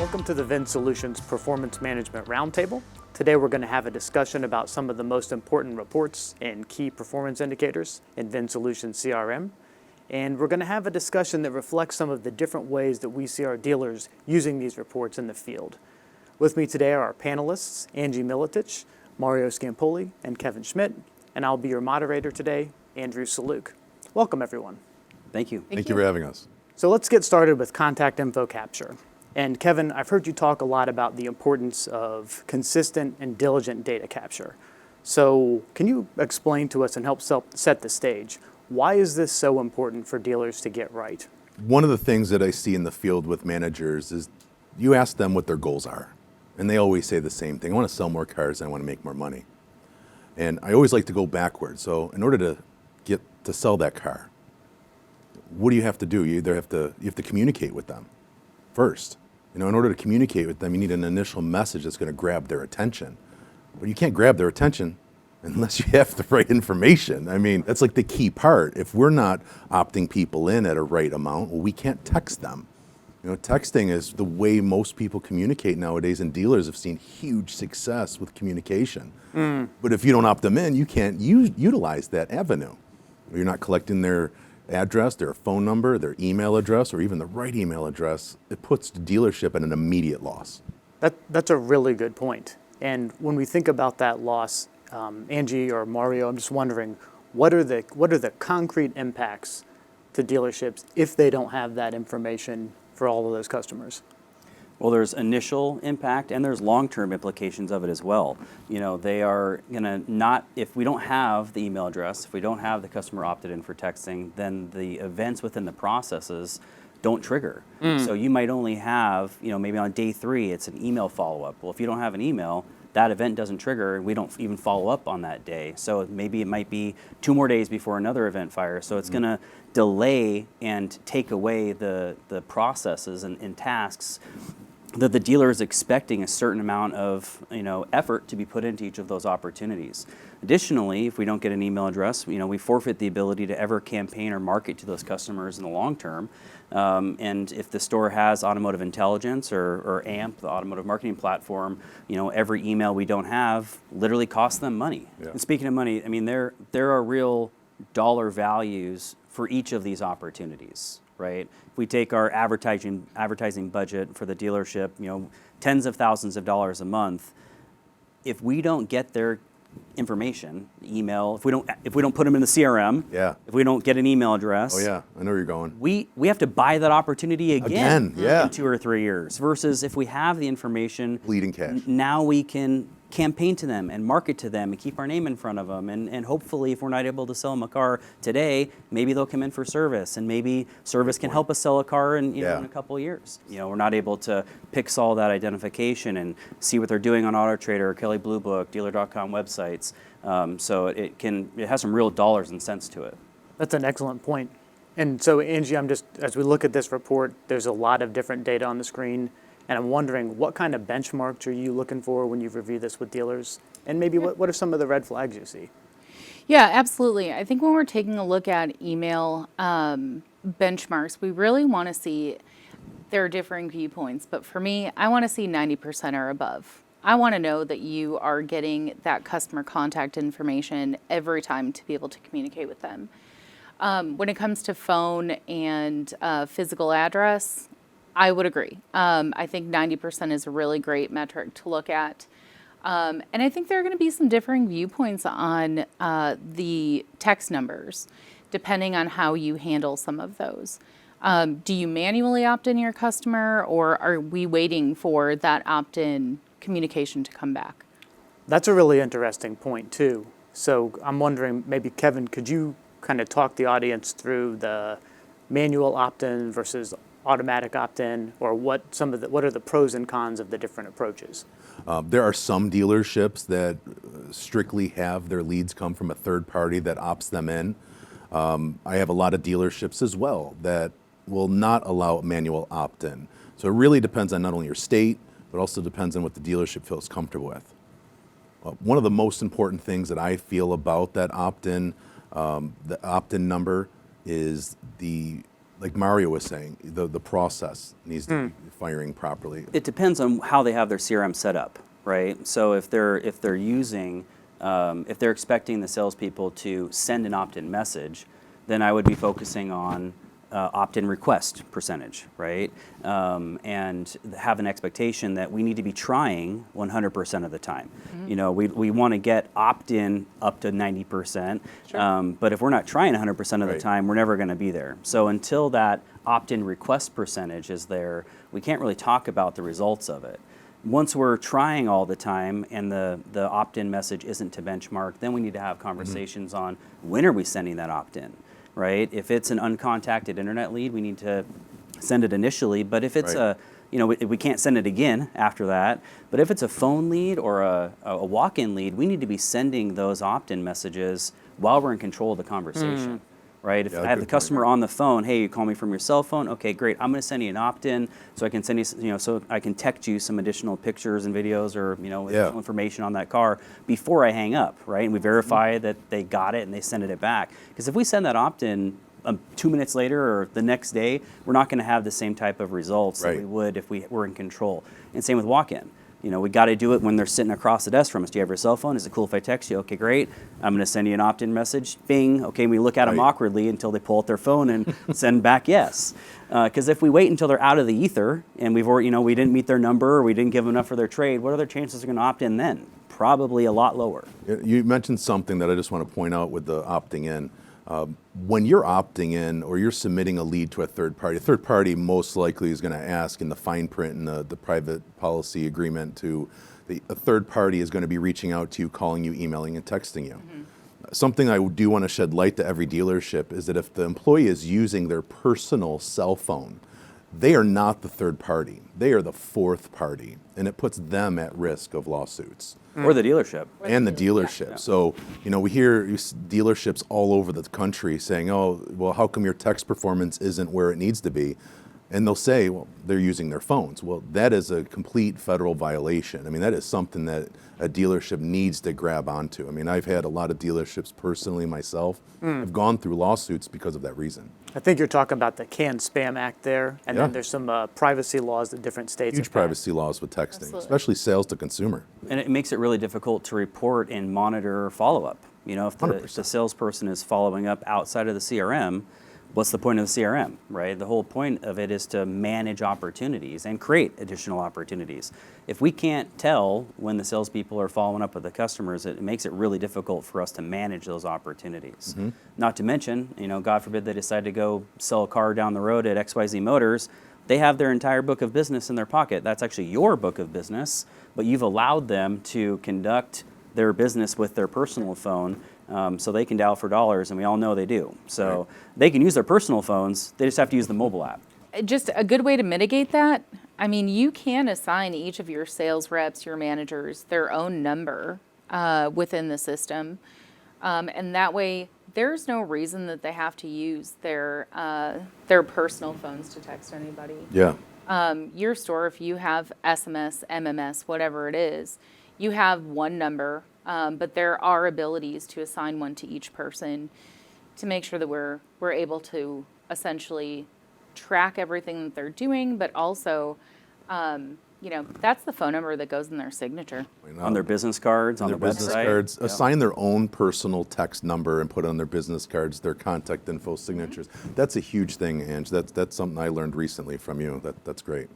Welcome to the VinSolutions Performance Management Roundtable. Today we're going to have a discussion about some of the most important reports and key performance indicators in VinSolutions CRM. And we're going to have a discussion that reflects some of the different ways that we see our dealers using these reports in the field. With me today are our panelists, Angie Militich, Mario Scampoli, and Kevin Schmidt. And I'll be your moderator today, Andrew Saluk. Welcome, everyone. Thank you. Thank you for having us. So let's get started with contact info capture. And Kevin, I've heard you talk a lot about the importance of consistent and diligent data capture. So can you explain to us and help set the stage? Why is this so important for dealers to get right? One of the things that I see in the field with managers is you ask them what their goals are. And they always say the same thing. I want to sell more cars and I want to make more money. And I always like to go backwards. So in order to get to sell that car, what do you have to do? You have to communicate with them first. In order to communicate with them, you need an initial message that's going to grab their attention. But you can't grab their attention unless you have the right information. I mean, that's like the key part. If we're not opting people in at a right amount, well, we can't text them. Texting is the way most people communicate nowadays, and dealers have seen huge success with communication. But if you don't opt them in, you can't utilize that avenue. You're not collecting their address, their phone number, their email address, or even the right email address. It puts the dealership at an immediate loss. That's a really good point. And when we think about that loss, Angie or Mario, I'm just wondering, what are the concrete impacts to dealerships if they don't have that information for all of those customers? Well, there's initial impact and there's long-term implications of it as well. They are gonna if we don't have the email address, if we don't have the customer opted in for texting, then the events within the processes don't trigger. So you might only have, maybe on day 3, it's an email follow-up. Well, if you don't have an email, that event doesn't trigger and we don't even follow up on that day. So maybe it might be 2 more days before another event fires. So it's gonna delay and take away the processes and tasks that the dealer is expecting a certain amount of effort to be put into each of those opportunities. Additionally, if we don't get an email address, we forfeit the ability to ever campaign or market to those customers in the long term. And if the store has Automotive Intelligence or AMP, the automotive marketing platform, every email we don't have literally costs them money. Yeah. And speaking of money, I mean, there are real dollar values for each of these opportunities, right? If we take our advertising budget for the dealership, tens of thousands of dollars a month, if we don't get their information, email, if we don't put them in the CRM, if we don't get an email address, I know where you're going. We have to buy that opportunity again in 2 or 3 years. Versus if we have the information, bleeding cash. Now we can campaign to them and market to them and keep our name in front of them. And hopefully, if we're not able to sell them a car today, maybe they'll come in for service, and maybe service can help us sell a car in a couple of years. We're not able to pixel that identification and see what they're doing on AutoTrader, Kelley Blue Book, Dealer.com websites. So it has some real dollars and cents to it. That's an excellent point. And so, Angie, as we look at this report, there's a lot of different data on the screen. And I'm wondering, what kind of benchmarks are you looking for when you review this with dealers? And maybe what are some of the red flags you see? Yeah, absolutely. I think when we're taking a look at email benchmarks, we really want to see there are differing viewpoints. But for me, I want to see 90% or above. I want to know that you are getting that customer contact information every time to be able to communicate with them. When it comes to phone and physical address, I would agree. I think 90% is a really great metric to look at. And I think there are going to be some differing viewpoints on the text numbers, depending on how you handle some of those. Do you manually opt in your customer, or are we waiting for that opt-in communication to come back? That's a really interesting point, too. So I'm wondering, maybe, Kevin, could you kind of talk the audience through the manual opt-in versus automatic opt-in, or what are the pros and cons of the different approaches? There are some dealerships that strictly have their leads come from a third party that opts them in. I have a lot of dealerships as well that will not allow manual opt-in. So it really depends on not only your state, but also depends on what the dealership feels comfortable with. One of the most important things that I feel about that opt-in, the opt-in number, is the like Mario was saying, the process needs to be firing properly. It depends on how they have their CRM set up, right? So if they're using, if they're expecting the salespeople to send an opt-in message, then I would be focusing on opt-in request percentage, right? And have an expectation that we need to be trying 100% of the time. You know, we want to get opt-in up to 90%, but if we're not trying 100% of the Right. time, we're never going to be there. So until that opt-in request percentage is there, we can't really talk about the results of it. Once we're trying all the time and the opt-in message isn't to benchmark, then we need to have conversations on when are we sending that opt-in, right? If it's an uncontacted internet lead, we need to send it initially, but if it's Right. we can't send it again after that. But if it's a phone lead or a walk-in lead, we need to be sending those opt-in messages while we're in control of the conversation. Right? If Yeah, I have the good point. customer on the phone, hey, you call me from your cell phone. Okay, great. I'm going to send you an opt-in, so I can send you, so I can text you some additional pictures and videos, or additional information on that car before I hang up, right? And we verify that they got it and they send it back. Because if we send that opt-in 2 minutes later or the next day, we're not going to have the same type of results that Right. we would if we were in control. And same with walk-in. We got to do it when they're sitting across the desk from us. Do you have your cell phone? Is it cool if I text you? Okay, great. I'm going to send you an opt-in message. Bing. Okay, we look at them Right. awkwardly until they pull out their phone and send back yes. Because if we wait until they're out of the ether and we've already, we didn't meet their number or we didn't give them enough for their trade, what are their chances they're going to opt in then? Probably a lot lower. You mentioned something that I just want to point out with the opting in. When you're opting in or you're submitting a lead to a third party most likely is going to ask in the fine print in the private policy agreement a third party is going to be reaching out to you, calling you, emailing, and texting you. Something I do want to shed light to every dealership is that if the employee is using their personal cell phone, they are not the third party. They are the fourth party, and it puts them at risk of lawsuits. Or the dealership. And the dealership. Yeah. So, we hear dealerships all over the country saying, oh, well, how come your text performance isn't where it needs to be? And they'll say, well, they're using their phones. Well, that is a complete federal violation. I mean, that is something that a dealership needs to grab onto. I mean, I've had a lot of dealerships personally myself. I've gone through lawsuits because of that reason. I think you're talking about the CAN Spam Act there, and Yeah. then there's some privacy laws that different states Huge have passed. privacy laws with texting, Absolutely. especially sales to consumer. And it makes it really difficult to report and monitor follow-up. If the 100%. salesperson is following up outside of the CRM, what's the point of the CRM, right? The whole point of it is to manage opportunities and create additional opportunities. If we can't tell when the salespeople are following up with the customers, it makes it really difficult for us to manage those opportunities. Not to mention, God forbid they decide to go sell a car down the road at XYZ Motors, they have their entire book of business in their pocket. That's actually your book of business, but you've allowed them to conduct their business with their personal phone, so they can dial for dollars, and we all know they do. So they can use their personal phones, they just have to use the mobile app. Just a good way to mitigate that, I mean, you can assign each of your sales reps, your managers, their own number within the system. And that way, there's no reason that they have to use their personal phones to text anybody. Yeah. Your store, if you have SMS, MMS, whatever it is, you have one number, but there are abilities to assign one to each person to make sure that we're able to essentially track everything that they're doing, but also, that's the phone number that goes in their signature. On their business cards, on Their the business website. cards, Yeah. assign their own personal text number and put on their business cards their contact info signatures. That's a huge thing, Ange. That's something I learned recently from you. That's great.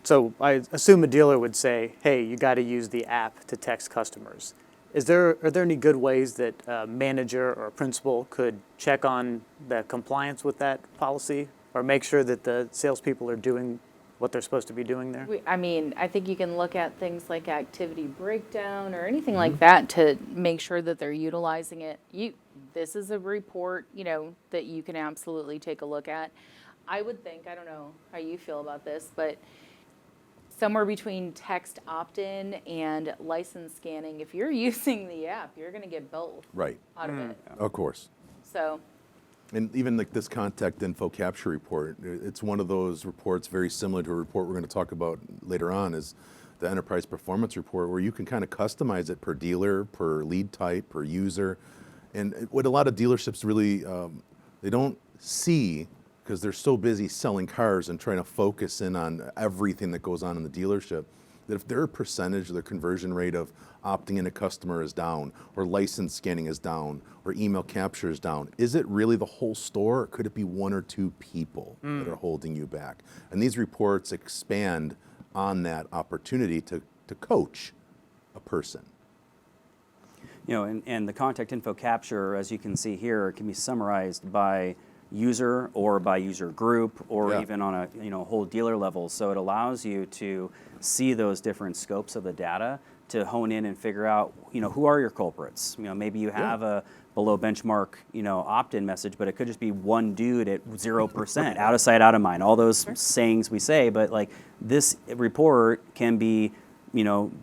So I assume a dealer would say, hey, you got to use the app to text customers. Are there any good ways that a manager or a principal could check on the compliance with that policy or make sure that the salespeople are doing what they're supposed to be doing there? I think you can look at things like activity breakdown or anything like that to make sure that they're utilizing it. This is a report, that you can absolutely take a look at. I would think, I don't know how you feel about this, but somewhere between text opt-in and license scanning, if you're using the app, you're going to get both Right. out of it. Of course. So, And even like this contact info capture report, it's one of those reports very similar to a report we're going to talk about later on is the enterprise performance report where you can kind of customize it per dealer, per lead type, per user. And what a lot of dealerships really, they don't see because they're so busy selling cars and trying to focus in on everything that goes on in the dealership, that if their percentage, their conversion rate of opting in a customer is down, or license scanning is down, or email capture is down, is it really the whole store, or could it be one or two people that are holding you back? And these reports expand on that opportunity to coach a person. You know, and the contact info capture, as you can see here, can be summarized by user or by user group or Yeah. even on a whole dealer level. So it allows you to see those different scopes of the data to hone in and figure out, who are your culprits. Maybe you have a below benchmark, opt-in message, but it could just be one dude at 0%, out of sight, out of mind. All those sayings we say, but like this report can be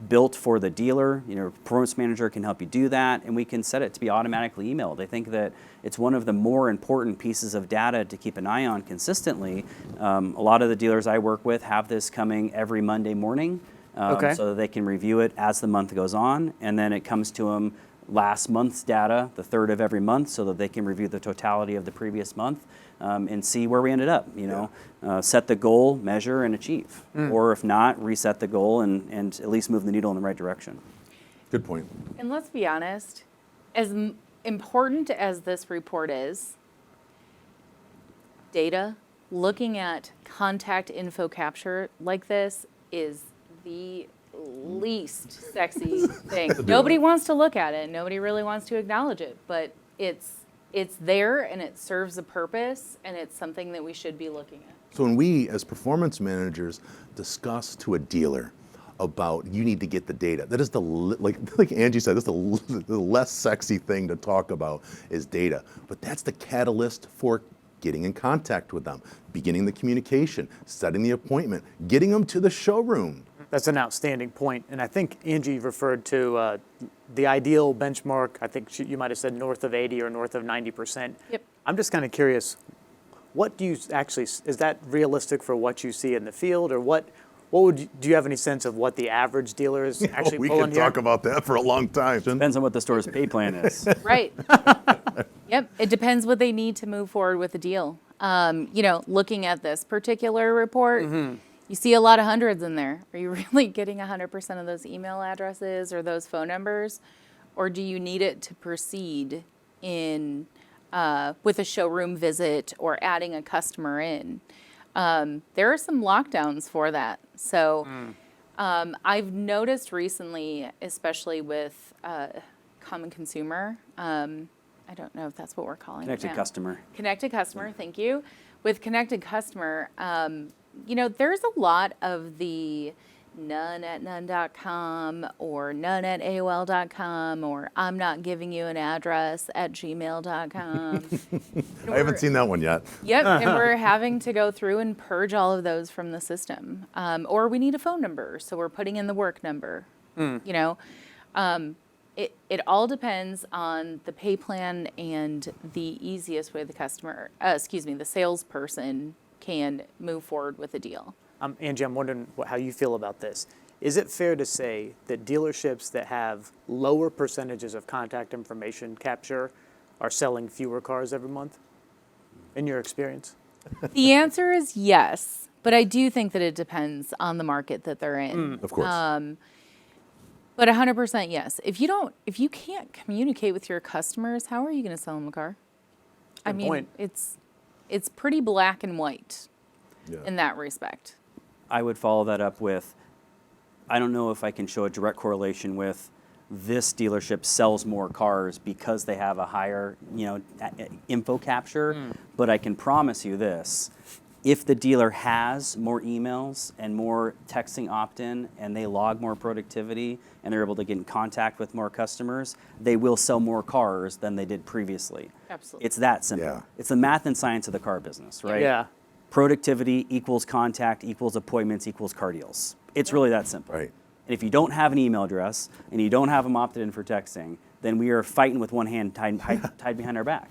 built for the dealer. Performance manager can help you do that, and we can set it to be automatically emailed. I think that it's one of the more important pieces of data to keep an eye on consistently. A lot of the dealers I work with have this coming every Monday morning, Okay. so that they can review it as the month goes on, and then it comes to them last month's data, the third of every month, so that they can review the totality of the previous month and see where we ended up. Set the goal, measure, and achieve. Or if not, reset the goal and at least move the needle in the right direction. Good point. And let's be honest, as important as this report is, data, looking at contact info capture like this is the least sexy thing. Nobody wants to look at it. Nobody really wants to acknowledge it, but it's there and it serves a purpose, and it's something that we should be looking at. So when we, as performance managers, discuss to a dealer about you need to get the data, that is like Angie said, that's the less sexy thing to talk about is data. But that's the catalyst for getting in contact with them, beginning the communication, setting the appointment, getting them to the showroom. That's an outstanding point. And I think Angie referred to the ideal benchmark. I think you might have said north of 80 or north of 90%. Yep. I'm just kind of curious, what do you actually, is that realistic for what you see in the field, or do you have any sense of what the average dealer is actually We pulling could here? talk about that for a long time. Depends on what the store's pay plan is. Right. Yep. It depends what they need to move forward with the deal. Looking at this particular report, you see a lot of hundreds in there. Are you really getting 100% of those email addresses or those phone numbers? Or do you need it to proceed in with a showroom visit or adding a customer in? There are some lockdowns for that. So I've noticed recently, especially with common consumer, I don't know if that's what we're calling Connected it now. customer. Connected customer, thank you. With connected customer, there's a lot of the none@none.com or none@AOL.com or I'm not giving you an address at gmail.com. I haven't seen that one yet. Yep, and we're having to go through and purge all of those from the system. Or we need a phone number, so we're putting in the work number. It all depends on the pay plan and the easiest way the salesperson can move forward with a deal. Angie, I'm wondering how you feel about this. Is it fair to say that dealerships that have lower percentages of contact information capture are selling fewer cars every month, in your experience? The answer is yes, but I do think that it depends on the market that they're in. Of course. But 100% yes. If you can't communicate with your customers, how are you going to sell them a car? I Good mean, point. it's pretty black and white Yeah. in that respect. I would follow that up with, I don't know if I can show a direct correlation with this dealership sells more cars because they have a higher, info capture, but I can promise you this. If the dealer has more emails and more texting opt-in and they log more productivity and they're able to get in contact with more customers, they will sell more cars than they did previously. Absolutely. It's that simple. Yeah. It's the math and science of the car business, right? Yeah. Productivity equals contact equals appointments equals car deals. It's really that simple. Right. And if you don't have an email address and you don't have them opted in for texting, then we are fighting with one hand tied behind our back.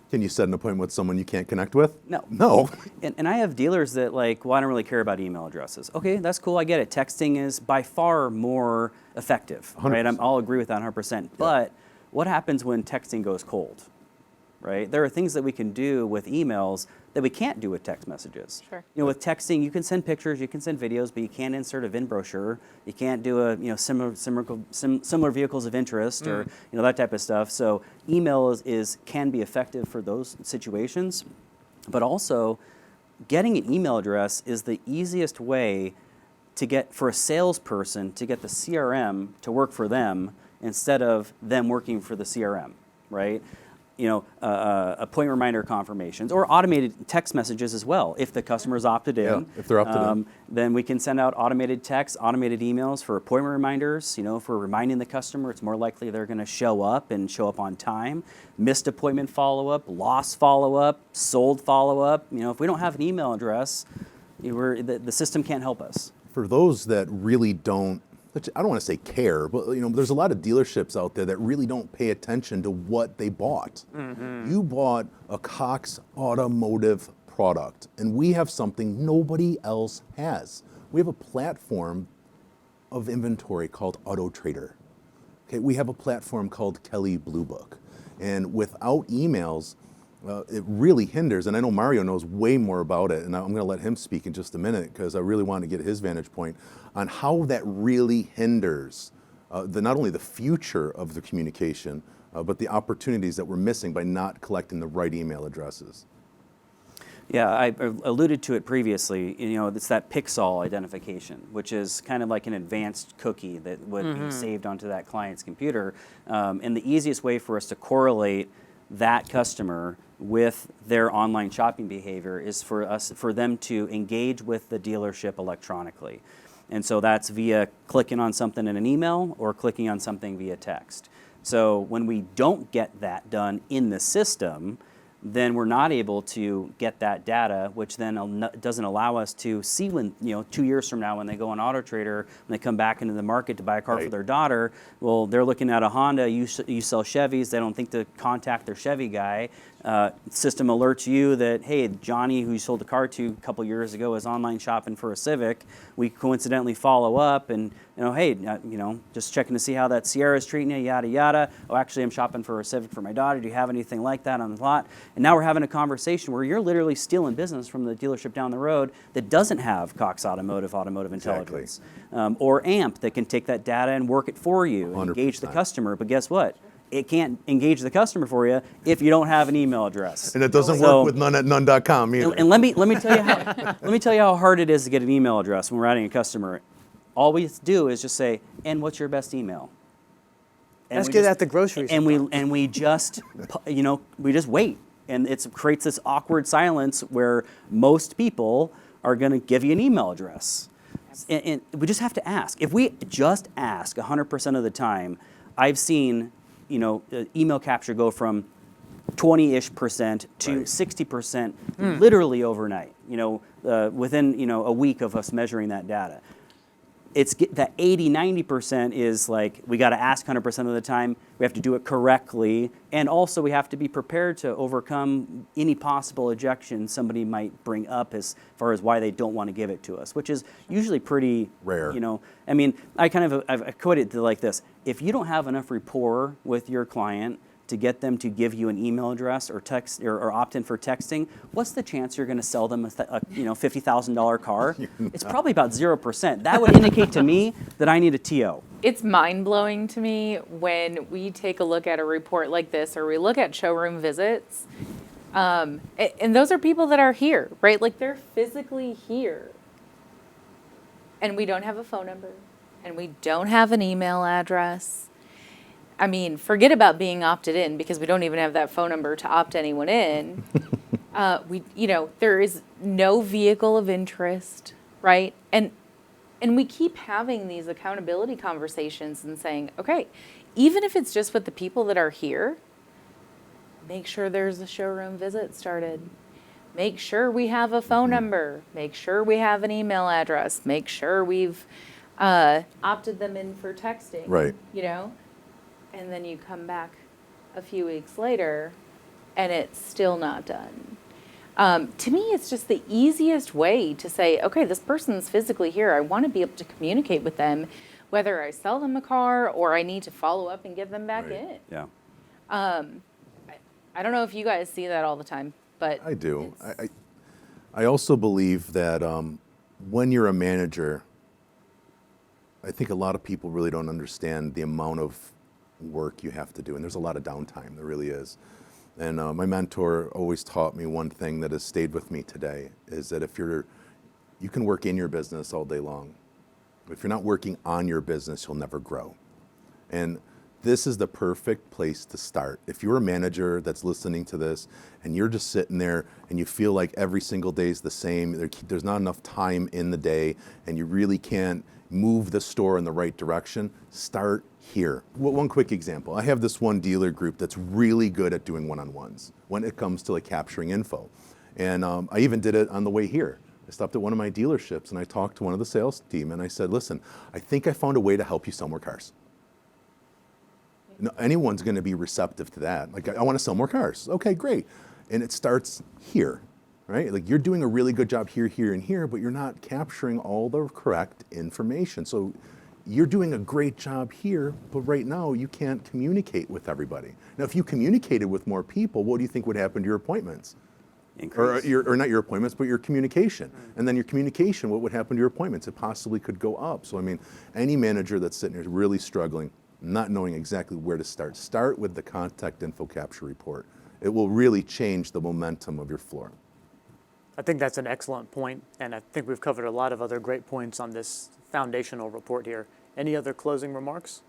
Can you set an appointment with someone you can't connect with? No. No. And I have dealers that I don't really care about email addresses. Okay, that's cool, I get it. Texting is by far more effective, right? 100%. I'll agree with that 100%. But what happens when texting goes cold? right? There are things that we can do with emails that we can't do with text messages. Sure. You know, with texting, you can send pictures, you can send videos, but you can't insert a VIN brochure. You can't do a, similar vehicles of interest or, that type of stuff. So email can be effective for those situations, but also getting an email address is the easiest way for a salesperson to get the CRM to work for them instead of them working for the CRM, right? Appointment reminder confirmations or automated text messages as well. If the customer's opted in, Yeah, if they're opted in. then we can send out automated texts, automated emails for appointment reminders. If we're reminding the customer, it's more likely they're going to show up on time. Missed appointment follow-up, lost follow-up, sold follow-up. If we don't have an email address, the system can't help us. For those that really don't, I don't want to say care, but there's a lot of dealerships out there that really don't pay attention to what they bought. You bought a Cox Automotive product, and we have something nobody else has. We have a platform of inventory called Auto Trader. Okay, we have a platform called Kelley Blue Book, and without emails, it really hinders, and I know Mario knows way more about it, and I'm going to let him speak in just a minute because I really want to get his vantage point on how that really hinders not only the future of the communication, but the opportunities that we're missing by not collecting the right email addresses. Yeah, I alluded to it previously. It's that pixel identification, which is kind of like an advanced cookie that would be saved onto that client's computer. And the easiest way for us to correlate that customer with their online shopping behavior is for them to engage with the dealership electronically. And so that's via clicking on something in an email or clicking on something via text. So when we don't get that done in the system, then we're not able to get that data, which then doesn't allow us to see when, 2 years from now when they go on Auto Trader, when they come back into the market to buy a car for their daughter, well, they're looking at a Honda, you sell Chevys, they don't think to contact their Chevy guy. System alerts you that, hey, Johnny, who you sold the car to a couple years ago, is online shopping for a Civic. We coincidentally follow up and, hey, just checking to see how that Sierra is treating you, yada, yada. Oh, actually, I'm shopping for a Civic for my daughter. Do you have anything like that on the lot? And now we're having a conversation where you're literally stealing business from the dealership down the road that doesn't have Cox Automotive intelligence. Or AMP that can take that data and work it for you and engage the customer. But guess what? It can't engage the customer for you if you don't have an email address. And it doesn't work with none@none.com either. And let me tell you how hard it is to get an email address when we're adding a customer. All we do is just say, "And what's your best email?" And Let's get at the grocery store. And we just wait, and it creates this awkward silence where most people are going to give you an email address, and we just have to ask. If we just ask 100% of the time, I've seen email capture go from 20-ish% to 60% literally overnight. Within a week of us measuring that data. It's that 80-90% is like we got to ask 100% of the time. We have to do it correctly, and also we have to be prepared to overcome any possible objection somebody might bring up as far as why they don't want to give it to us, which is usually pretty rare. I've equated it to like this: if you don't have enough rapport with your client to get them to give you an email address or text or opt in for texting, what's the chance you're going to sell them a $50,000 car? It's probably about 0%. That would indicate to me that I need a TO. It's mind-blowing to me when we take a look at a report like this or we look at showroom visits. And those are people that are here, right? Like they're physically here. And we don't have a phone number and we don't have an email address. I mean, forget about being opted in because we don't even have that phone number to opt anyone in. There is no vehicle of interest, right? And we keep having these accountability conversations and saying, okay, even if it's just with the people that are here, make sure there's a showroom visit started. Make sure we have a phone number. Make sure we have an email address. Make sure we've opted them in for texting. Right. And then you come back a few weeks later and it's still not done. To me, it's just the easiest way to say, okay, this person's physically here. I want to be able to communicate with them, whether I sell them a car or I need to follow up and get them back in. Yeah. I don't know if you guys see that all the time, but I do. it's- I also believe that when you're a manager, I think a lot of people really don't understand the amount of work you have to do, and there's a lot of downtime. There really is. And my mentor always taught me one thing that has stayed with me today is that you can work in your business all day long, but if you're not working on your business, you'll never grow. And this is the perfect place to start. If you're a manager that's listening to this and you're just sitting there and you feel like every single day is the same, there's not enough time in the day and you really can't move the store in the right direction, start here. One quick example. I have this one dealer group that's really good at doing one-on-ones when it comes to like capturing info. And I even did it on the way here. I stopped at one of my dealerships and I talked to one of the sales team and I said, listen, I think I found a way to help you sell more cars. No, anyone's going to be receptive to that. Like, I want to sell more cars. Okay, great. And it starts here, right? Like, you're doing a really good job here, here, and here, but you're not capturing all the correct information. So you're doing a great job here, but right now you can't communicate with everybody. Now, if you communicated with more people, what do you think would happen to your appointments? Increase. Or not your appointments, but your communication. And then your communication, what would happen to your appointments? It possibly could go up. So, I mean, any manager that's sitting here really struggling, not knowing exactly where to start with the contact info capture report. It will really change the momentum of your floor. I think that's an excellent point, and I think we've covered a lot of other great points on this foundational report here. Any other closing remarks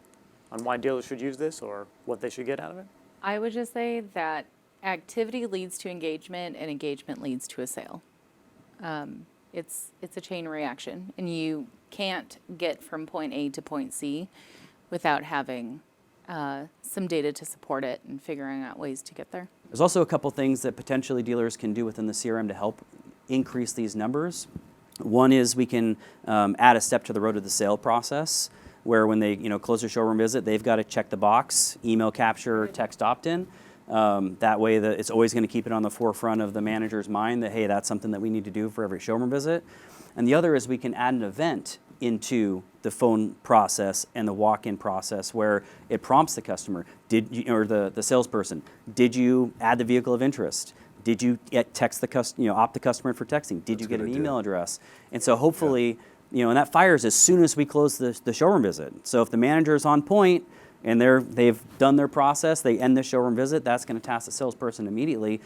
on why dealers should use this or what they should get out of it? I would just say that activity leads to engagement and engagement leads to a sale. It's a chain reaction, and you can't get from point A to point C without having some data to support it and figuring out ways to get there. There's also a couple things that potentially dealers can do within the CRM to help increase these numbers. One is we can add a step to the road to the sale process, where when they close their showroom visit, they've got to check the box, email capture, text opt-in. That way, it's always going to keep it on the forefront of the manager's mind that, hey, that's something that we need to do for every showroom visit. And the other is we can add an event into the phone process and the walk-in process where it prompts the customer, or the salesperson, did you add the vehicle of interest? Did you text the opt the customer in for texting? Did you get an email address? And so hopefully, and that fires as soon as we close the showroom visit. So if the manager is on point and they've done their process, they end the showroom visit, that's going to task the salesperson immediately.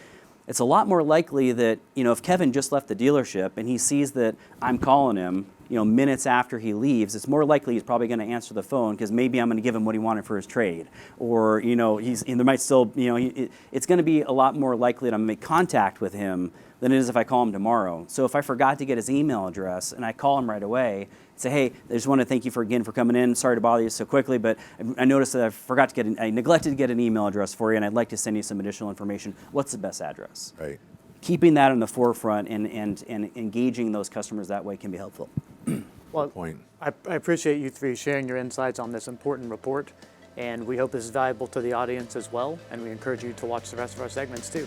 It's a lot more likely that, if Kevin just left the dealership and he sees that I'm calling him, minutes after he leaves, it's more likely he's probably going to answer the phone because maybe I'm going to give him what he wanted for his trade. Or, there might still, it's going to be a lot more likely that I'm going to make contact with him than it is if I call him tomorrow. So if I forgot to get his email address and I call him right away, say, hey, I just want to thank you again for coming in. Sorry to bother you so quickly, but I noticed that I neglected to get an email address for you, and I'd like to send you some additional information. What's the best address? Right. Keeping that in the forefront and engaging those customers that way can be helpful. Well, Point. I appreciate you three sharing your insights on this important report, and we hope this is valuable to the audience as well, and we encourage you to watch the rest of our segments too.